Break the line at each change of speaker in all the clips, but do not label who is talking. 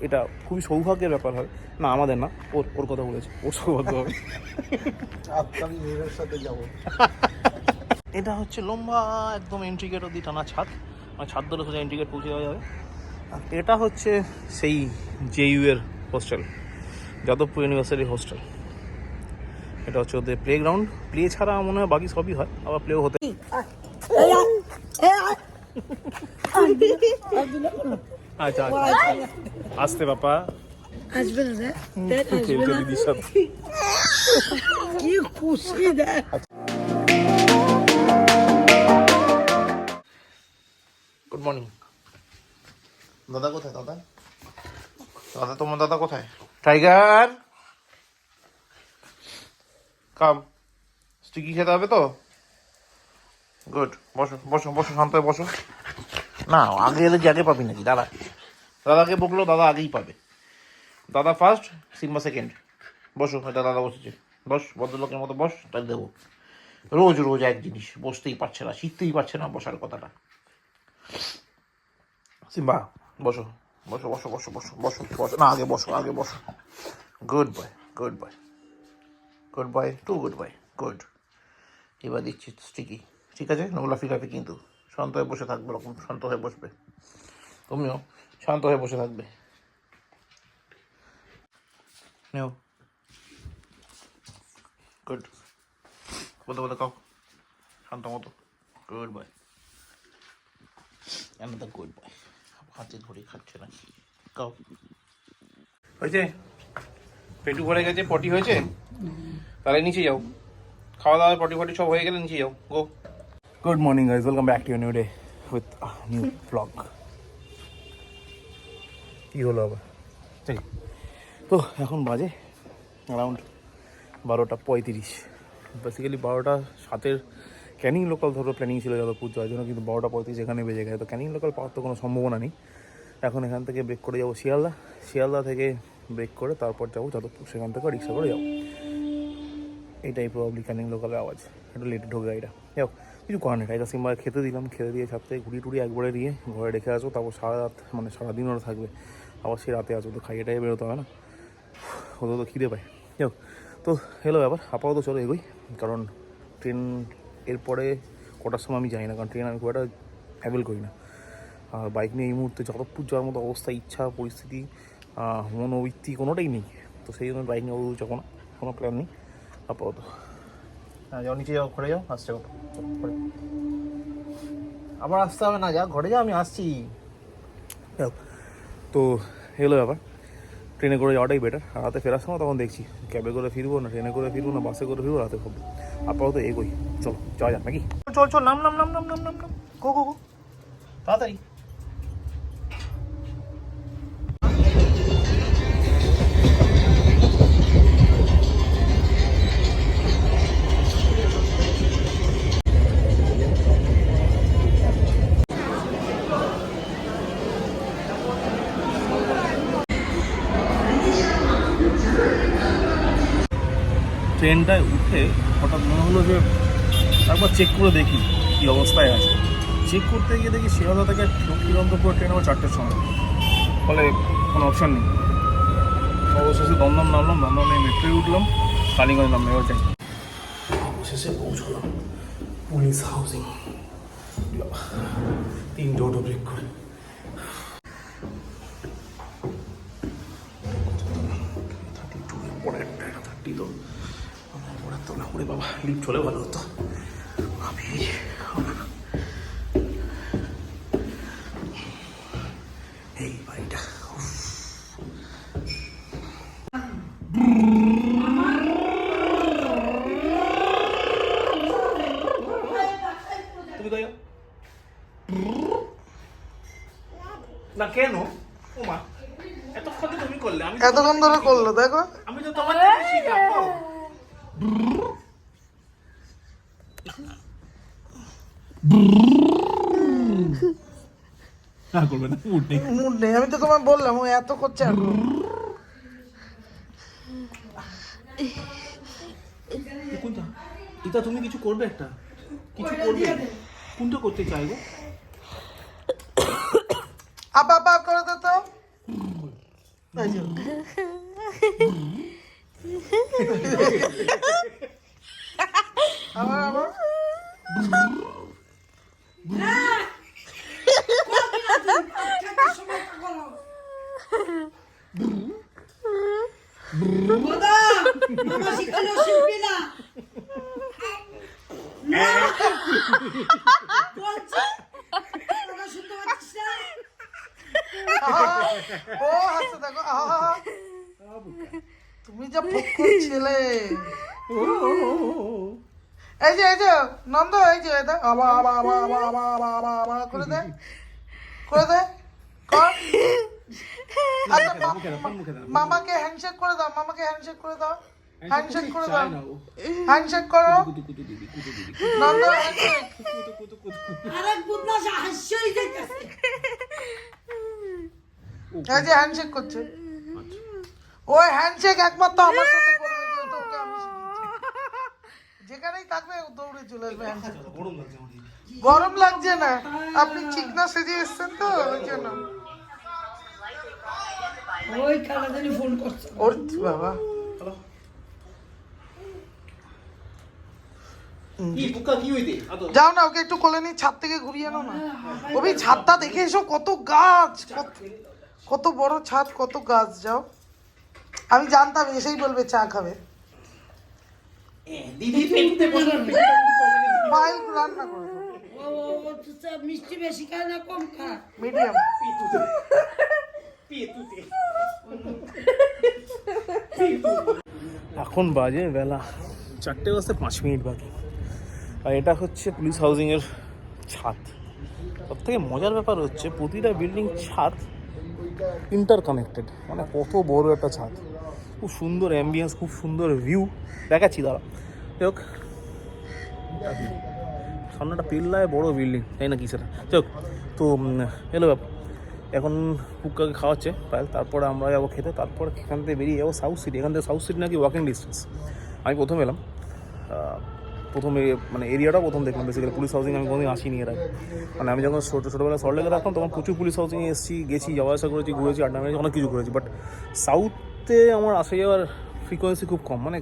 এটা খুবই সৌভাগ্যের ব্যাপার হয় না, আমাদের না, ওর কথা বলেছে, ওর সৌভাগ্য হবে।
আমি মেয়ের সাথে যাবো।
এটা হচ্ছে লম্বা একদম এন্ট্রি গেট অব্দি টানা ছাদ, মানে ছাদ ধরে সোজা এন্ট্রি গেট পৌঁছে যাওয়া যাবে। আর এটা হচ্ছে সেই জেইউ এর হোস্টেল, যাদবপুর ইউনিভার্সিটি হোস্টেল। এটা হচ্ছে ওদের প্লে গ্রাউন্ড, প্লে ছাড়া মনে হয় বাকি সবই হয়, আবার প্লেও হতে। আচ্ছা আসতে বাপা
আসবে না
খেলতে দিদির সাথে।
কি খুশি দেখ।
Good morning. দাদা কোথায়? দাদা তোমার দাদা কোথায়? টাইগার কাম, স্টিকি খেতে হবে তো? গুড, বসো বসো বসো, শান্ত হয়ে বসো। না আগে এলে আগে পাবি নাকি? দাদাকে বকলো, দাদা আগেই পাবে। দাদা ফার্স্ট, সিম্বা সেকেন্ড। বসো, এটা দাদা বসেছে, বস, ভদ্রলোকের মতো বস, তাই দেবো। রোজ রোজ এক জিনিস, বসতেই পারছে না, শিখতেই পারছে না বসার কথাটা। সিম্বা বসো বসো বসো বসো বসো বসো বসো, না আগে বসো, আগে বসো। Good boy, good boy, good boy, too good boy, good. এবার দিচ্ছি স্টিকি, ঠিক আছে? নোংলা ফিরাবে কিন্তু, শান্ত হয়ে বসে থাকবে, ওরকম শান্ত হয়ে বসবে। তুমিও শান্ত হয়ে বসে থাকবে। নেও, গুড। বলতে বলতে কাও, শান্ত মতো, গুড বয়, তো গুড বয়। হাতে ধরে খাচ্ছে না, কাও। হয়েছে, পেটু ভরে গেছে, পটি হয়েছে, তাহলে নিচে যাও। খাওয়া দাওয়া পটি ফটি সব হয়ে গেলে নিচে যাও, গো। Good morning guys, welcome back to your new day with new blog. কী হলো আবার? ঠিক, তো এখন বাজে অ্যারাউন্ড 12:35। বেসিক্যালি 12:07 ক্যানিং লোকাল ধরো প্ল্যানিং ছিল যাদবপুর যাওয়ার জন্য, কিন্তু 12:35 এখানে বেজে গেছে। তো ক্যানিং লোকাল পাওয়ার তো কোনো সম্ভাবনা নেই। এখন এখান থেকে ব্রেক করে যাবো শিয়ালদা থেকে ব্রেক করে তারপর যাবো যাদবপুর, সেখান থেকে রিক্সা করে যাবো। এটাই প্রবলি ক্যানিং লোকালের আওয়াজ, একটু লেটে ঢোকে গাড়িটা। যাও, কিছু করার নেই। টাইগার সিম্বা খেতে দিলাম, খেতে দিয়ে ছাদ থেকে ঘুরি একবারে দিয়ে ঘরে রেখে আসবো। তারপর সারা রাত, মানে সারাদিন ওরা থাকবে, আবার সে রাতে আসবো, তো খাইয়েটাই বেরোতে হবে না, ওদের তো খিদে পায়। যাও, তো এলো ব্যাপার। আপাতত চলো এগোই, কারণ ট্রেন এরপরে কটার সময় আমি জানি না, কারণ ট্রেন আমি খুব একটা ট্রাভেল করি না। আর বাইক নিয়ে এই মুহূর্তে যাদবপুর যাওয়ার মতো অবস্থা, ইচ্ছা, পরিস্থিতি, মনোবৃত্তি কোনোটাই নেই। তো সেই জন্য বাইক নিয়ে যাবো না, কোনো প্ল্যান নেই আপাতত। হ্যাঁ যাও, নিচে যাও, ঘরে যাও, আসছে ঘরে। আবার আসতে হবে না, যা ঘরে যাও, আমি আসছি। যাও, তো এলো ব্যাপার। ট্রেনে করে যাওয়াটাই বেটার। রাতে ফেরার সময় তখন দেখছি ক্যাবে করে ফিরবো না ট্রেনে করে ফিরবো না বাসে করে ফিরবো, রাতে খাবো। আপাতত এগোই, চলো যাওয়া যাক নাকি? চল নাম গো গো গো, তাড়াতাড়ি। ট্রেনটায় উঠে হঠাৎ মনে হলো যে একবার চেক করে দেখি কী অবস্থায় আছে। চেক করতে গিয়ে দেখি শিয়ালদা থেকে লক্ষ্মীকান্তপুর ট্রেন আবার 4টের সময়, ফলে কোনো অপশান নেই। অবশেষে দমদম নামলাম, দমদমে মেট্রোয় উঠলাম, কালীগঞ্জ নামলাম, এবার যাই। অবশেষে পৌঁছলাম পুলিশ হাউসিং, 3টে অটো ব্রেক করে। পরের 30 তো পরের তো না, ওরে বাবা, লিফট চলে ভালো হতো। আমি এই বাড়িটা, তুমি কই না কেন? ও মা, এতক্ষণ তুমি করলে, আমি
এতক্ষণ ধরে করলো দেখো।
আমি তো তোমার থেকে শিখাবো। না করবে না, মুড নেই।
আমি তো তোমায় বললাম ও এত করছে।
কোনটা এটা? তুমি কিছু করবে, একটা কিছু করবে, কোনটা করতে চাইবো?
আপা করে দে তো। এই যে। আবার আবার ও হাসতে দেখো তুমি যা ফক্কর ছেলে এই যে নন্দ এই যে আবার আবার আবার আবার আবার আবার আবার আবার করে দে কর আচ্ছা মামাকে হ্যান্ডশেক করে দাও হ্যান্ডশেক করে দাও হ্যান্ডশেক করো নন্দ হ্যান্ডশেক এই যে হ্যান্ডশেক করছে ওই হ্যান্ডশেক একমাত্র আমার সাথে করবে যেহেতু ওকে আমি শিখিয়েছি যেখানেই থাকবে ও দৌড়ে চলে আসবে হ্যান্ডশেক গরম লাগছে না আপনি চিকনা সেজে এসছেন তো ওই জন্য
ওই খালাদানি ফোন করছে
ওর বাবা যাও না ওকে একটু কোলে নিয়ে ছাদ থেকে ঘুরিয়ে আনো না ওই ছাদটা দেখে এসো কত গাছ কত বড় ছাদ কত গাছ যাও আমি জানতাম এসেই বলবে চা খাবে পায়েল রান্না করে
মিষ্টি বেশি খায় না কম খায়
মিডিয়াম
এখন বাজে বেলা 4:05 বাকি আর এটা হচ্ছে পুলিশ হাউজিংয়ের ছাদ। সব থেকে মজার ব্যাপার হচ্ছে প্রতিটা বিল্ডিং ছাদ ইন্টারকানেক্টেড, মানে কত বড় একটা ছাদ, খুব সুন্দর অ্যাম্বিয়েন্স, খুব সুন্দর ভিউ। দেখাচ্ছি দাঁড়া। হোক সামনেটা পেল্লায় বড় বিল্ডিং, তাই না কি সেটা হোক। তো এলো ব্যাপার, এখন কুক্কাকে খাওয়াচ্ছে প্রায়, তারপরে আমরা যাবো খেতে, তারপরে এখান থেকে বেরিয়ে যাবো সাউথ সিটি। এখান থেকে সাউথ সিটি নাকি ওয়াকিং ডিস্টেন্স। আমি প্রথম এলাম, প্রথমে মানে এরিয়াটা প্রথম দেখলাম। বেসিক্যালি পুলিশ হাউজিং আমি কোনোদিন আসিনি এর আগে। মানে আমি যখন ছোটোবেলা সল্টলেকে রাখতাম তখন প্রচুর পুলিশ হাউজিংয়ে এসেছি, গেছি, যাওয়া আসা করেছি, ঘুরেছি, আড্ডা মেরেছি, অনেক কিছু করেছি। বাট সাউথে আমার আসা যাওয়ার ফ্রিকোয়েন্সি খুব কম, মানে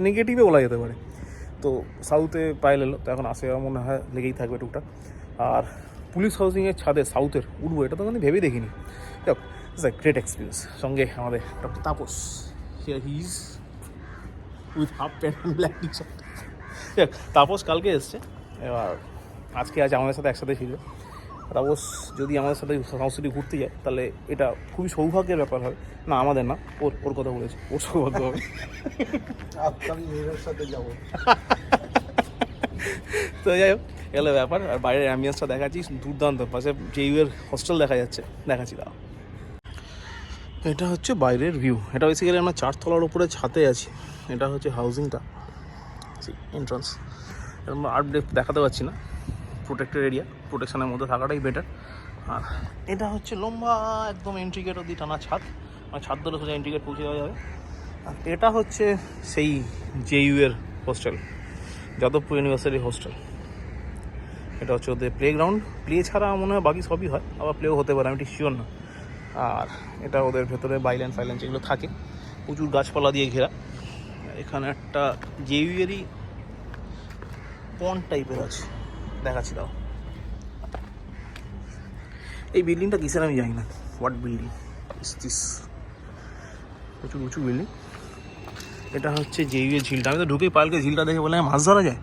নেগেটিভে বলা যেতে পারে। তো সাউথে পায়ে এলো, তো এখন আসে যাওয়া মনে হয় লেগেই থাকবে টুকটাক। আর পুলিশ হাউজিংয়ের ছাদে সাউথের উঠবো এটা তো আমি ভেবেই দেখিনি। দেখ ইটস আ গ্রেট এক্সপিরিয়েন্স। সঙ্গে আমাদের doctor Tapas, here he is with half pant and black T shirt. দেখ তাপস কালকে এসছে, এবার আজকে আজ আমাদের সাথে একসাথে ছিল। তাপস যদি আমাদের সাথে সাউথ সিটি ঘুরতে যায় তাহলে এটা খুবই সৌভাগ্যের ব্যাপার হবে। না আমাদের না, ওর কথা বলেছে, ওর সৌভাগ্য হবে।
আমি মেয়ের সাথে যাবো।
তো যাই হোক এগুলো ব্যাপার। আর বাইরের অ্যাম্বিয়েন্সটা দেখাচ্ছি দুর্দান্ত, পাশে জেইউয়ের হোস্টেল দেখা যাচ্ছে, দেখাচ্ছি দাও। এটা হচ্ছে বাইরের ভিউ। এটা বেসিক্যালি আমরা 4 তলার উপরে ছাদে আছি। এটা হচ্ছে হাউজিংটা, এন্ট্রান্স। আমরা আর দেখাতে পারছি না, প্রোটেক্টেড এরিয়া, প্রোটেকশনের মধ্যে থাকাটাই বেটার। আর এটা হচ্ছে লম্বা একদম এন্ট্রি গেট অব্দি টানা ছাদ, মানে ছাদ ধরে সোজা এন্ট্রি গেট পৌঁছে দেওয়া যাবে। আর এটা হচ্ছে সেই জেইউয়ের হোস্টেল, যাদবপুর ইউনিভার্সিটি হোস্টেল। এটা হচ্ছে ওদের প্লেগ্রাউন্ড। প্লে ছাড়া মনে হয় বাকি সবই হয়, আবার প্লেও হতে পারে, আমি ঠিক শিওর না। আর এটা ওদের ভেতরে বাইল্যান্ড ফাইল্যান্ড যেগুলো থাকে, প্রচুর গাছপালা দিয়ে ঘেরা। এখানে একটা জেইউয়েরই পন্ড টাইপের আছে, দেখাচ্ছি দাও। এই বিল্ডিংটা কিসের আমি জানি না, হোয়াট বিল্ডিং ইস দিস, প্রচুর উঁচু বিল্ডিং। এটা হচ্ছে জেইউয়ের ঝিলটা। আমি তো ঢুকেই পালকে ঝিলটা দেখে বলে মাছ ধরা যায়,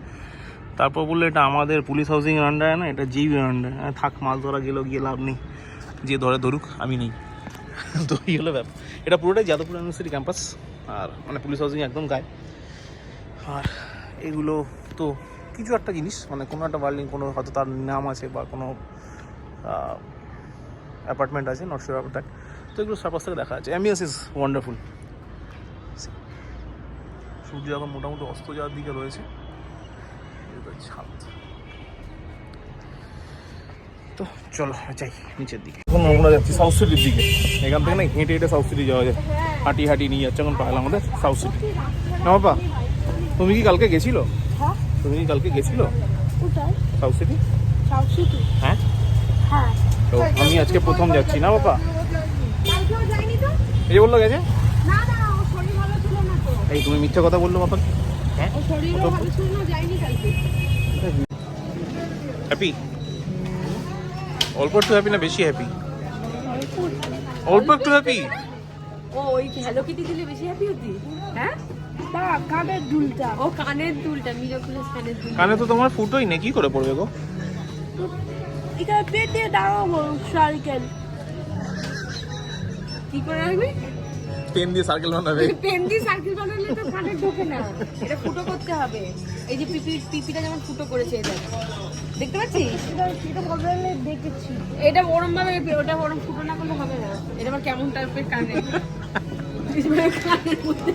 তারপর বললে এটা আমাদের পুলিশ হাউজিংয়ের আন্ডারে না, এটা জেইউয়ের আন্ডারে। থাক, মাছ ধরা গেলেও গিয়ে লাভ নেই, যে ধরে ধরুক, আমি নেই। তো এই হলো ব্যাপার। এটা পুরোটাই যাদবপুর ইউনিভার্সিটি ক্যাম্পাস, আর মানে পুলিশ হাউজিং একদম গায়ে। আর এগুলো তো কিছু একটা জিনিস, মানে কোনো একটা বিল্ডিং, কোনো হয়তো তার নাম আছে বা কোনো অ্যাপার্টমেন্ট আছে, নট শিওর অ্যাবাউট দ্যাট। তো এগুলো সারপাশ থেকে দেখা যাচ্ছে। Ambience is wonderful. সূর্য এখন মোটামুটি অস্ত যাওয়ার দিকে রয়েছে। ছাদ। তো চলো যাই নিচের দিকে। এখন আমরা যাচ্ছি সাউথ সিটির দিকে। এখান থেকে না হেঁটে হেঁটে সাউথ সিটি যাওয়া যায়, হাঁটি হাঁটি নিয়ে যাচ্ছে এখন পাহাড় আমাদের সাউথ সিটি। না বাবা, তুমি কি কালকে গেছিলো? তুমি কি কালকে গেছিলো সাউথ সিটি? হ্যাঁ, তো আমি আজকে প্রথম যাচ্ছি। না বাবা, এই যে বললো গেছে,
না না ওর শরীর ভালো ছিল না তো,
এই তুমি মিথ্যে কথা বললো বাবা। হ্যাঁ
ওর শরীরও ভালো ছিল না, যায়নি কালকে।
হ্যাপি? অল্প একটু হ্যাপি না বেশি হ্যাপি? অল্প একটু হ্যাপি?
ও ওই হ্যালো কিটি দিলে বেশি হ্যাপি হতি? হ্যাঁ
বা কানের দুলটা
ও কানের দুলটা, মিরাকুলাস কানের দুল।
কানে তো তোমার ফুটোই নেই, কি করে পড়বে গো?
এখানে পেটে দাঁড়াবো সাইকেল
কি করে রাখবি?
পেন দিয়ে সার্কেল বানাবে।
পেন দিয়ে সার্কেল বানালে তো কানে ঢোকে না, এটা ফুটো করতে হবে। এই যে পিপিটা যেমন ফুটো করেছে, এটা দেখতে পাচ্ছিস?
এটা মোবাইলে দেখেছি
এটা ওরম ভাবে, ওটা ওরম ফুটো না করলে হবে না। এটা আবার কেমন টাইপের কানে, কানের মধ্যে।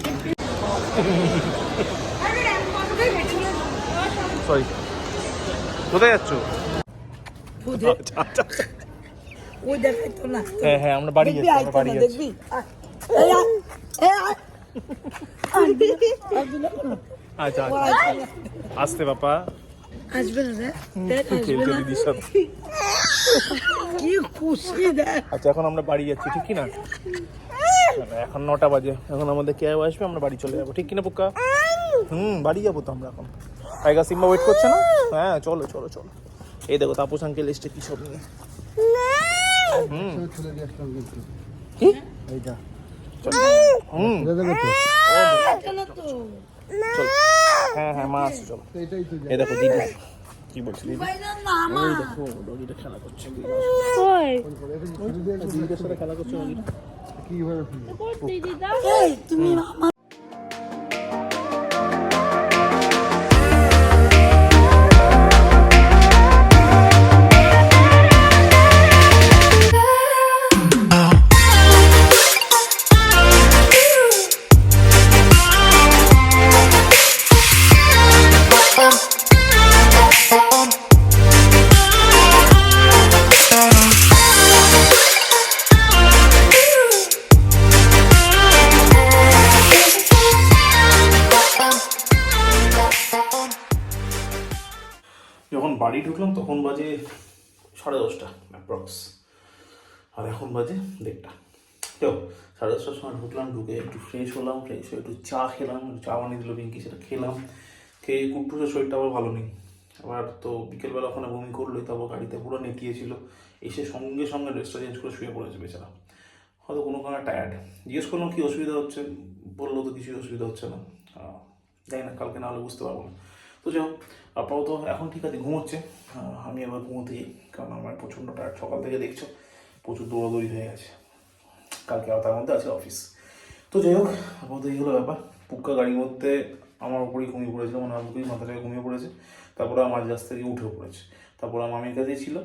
সরি, কোথায় যাচ্ছ?
বুঝে ও দেখাই তো না
হ্যাঁ হ্যাঁ, আমরা বাড়ি যাচ্ছি, আমরা বাড়ি যাচ্ছি।
দেখবি এই আয়, এই আয়।
আচ্ছা আচ্ছা, আসতে বাবা,
আসবে না রে দেখ, আসবে
খেলতে
না।
দিদির সাথে।
কি খুশি দেখ
আচ্ছা এখন আমরা বাড়ি যাচ্ছি, ঠিক কি না? এখন 9টা বাজে, এখন আমাদের ক্যাব আসবে, আমরা বাড়ি চলে যাবো, ঠিক কিনা পুক্কা? বাড়ি যাবো তো আমরা এখন। টাইগার সিম্বা ওয়েট করছে না? হ্যাঁ চলো চলো চলো। এই দেখো তাপস আঙ্কেল এসছে কি সব নিয়ে।
চলে দিয়ে আসলাম কিন্তু
কি?
এই যা
চলো।
চলে দেবে তো
চলো তো
চলো। হ্যাঁ হ্যাঁ মা আসছে, চলো।
এইটাই তো
এই দেখো দিদি কি বলছি, দিদি
বাইরে না মা
এই দেখো ডগিটা খেলা করছে,
কই
দিদিদের সাথে খেলা করছে ডগিটা।
কিভাবে ফিরে
এই তুমি আমার
যখন বাড়ি ঢুকলাম তখন বাজে 10:30 অ্যাপ্রক্স, আর এখন বাজে 1:30। তো 10:30টার সময় ঢুকলাম, ঢুকে একটু ফ্রেশ হলাম, ফ্রেশ হয়ে একটু চা খেলাম, চা বানিয়ে দিল পিঙ্কি, সেটা খেলাম। খেয়ে কুট্টুসের শরীরটা আবার ভালো নেই, আবার তো বিকেলবেলা ওখানে বমি করলোই, তারপর গাড়িতে পুরো নেতিয়েছিল, এসে সঙ্গে সঙ্গে ড্রেসটা চেঞ্জ করে শুয়ে পড়েছে বেচারা, হয়তো কোনো কারণে টায়ার্ড। জিজ্ঞেস করলাম কী অসুবিধা হচ্ছে, বললো তো কিছুই অসুবিধা হচ্ছে না, জানি না কালকে না হলে বুঝতে পারবো না। তো যাই হোক, আপাতত এখন ঠিক আছে, ঘুমোচ্ছে। আমি আবার ঘুমোতে যাই, কারণ আমার প্রচণ্ড টায়ার্ড, সকাল থেকে দেখছো প্রচুর দৌড়াদৌড়ি হয়ে গেছে, কালকে আবার তার মধ্যে আছে অফিস। তো যাই হোক, আপাতত এই হলো ব্যাপার। পুক্কা গাড়ির মধ্যে আমার উপরেই ঘুমিয়ে পড়েছে, মানে আমার বুকেই মাথা থেকে ঘুমিয়ে পড়েছে, তারপরে আমার রাস্তা থেকে উঠেও পড়েছে, তারপরে মামির কাছেই ছিল,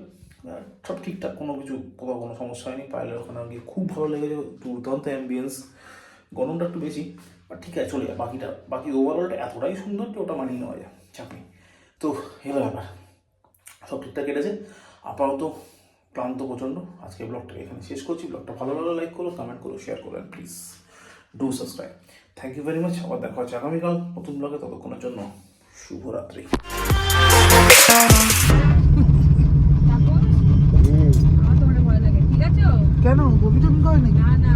সব ঠিকঠাক, কোনো কিছু কোথাও কোনো সমস্যা হয়নি। পাইলের ওখানে গিয়ে খুব ভালো লেগেছে, দুর্দান্ত অ্যাম্বিয়েন্স, গরমটা একটু বেশি, বাট ঠিক আছে চলে যায়। বাকি ওভারঅলটা এতটাই সুন্দর যে ওটা মানিয়ে নেওয়া যায়, চাপ নেই। তো এলো ব্যাপার, সব ঠিকঠাক কেটেছে। আপাতত ক্লান্ত প্রচণ্ড। আজকে ব্লগটা এখানে শেষ করছি। ব্লগটা ভালো লাগলে লাইক করো, কমেন্ট করো, শেয়ার করো, and please do subscribe. Thank you very much. আবার দেখা হচ্ছে আগামীকাল নতুন ব্লগে, ততক্ষণের জন্য শুভরাত্রি।
আমার তো ভয় লাগে, ঠিক আছে?
কেন বমি টমি করে নাকি?
না না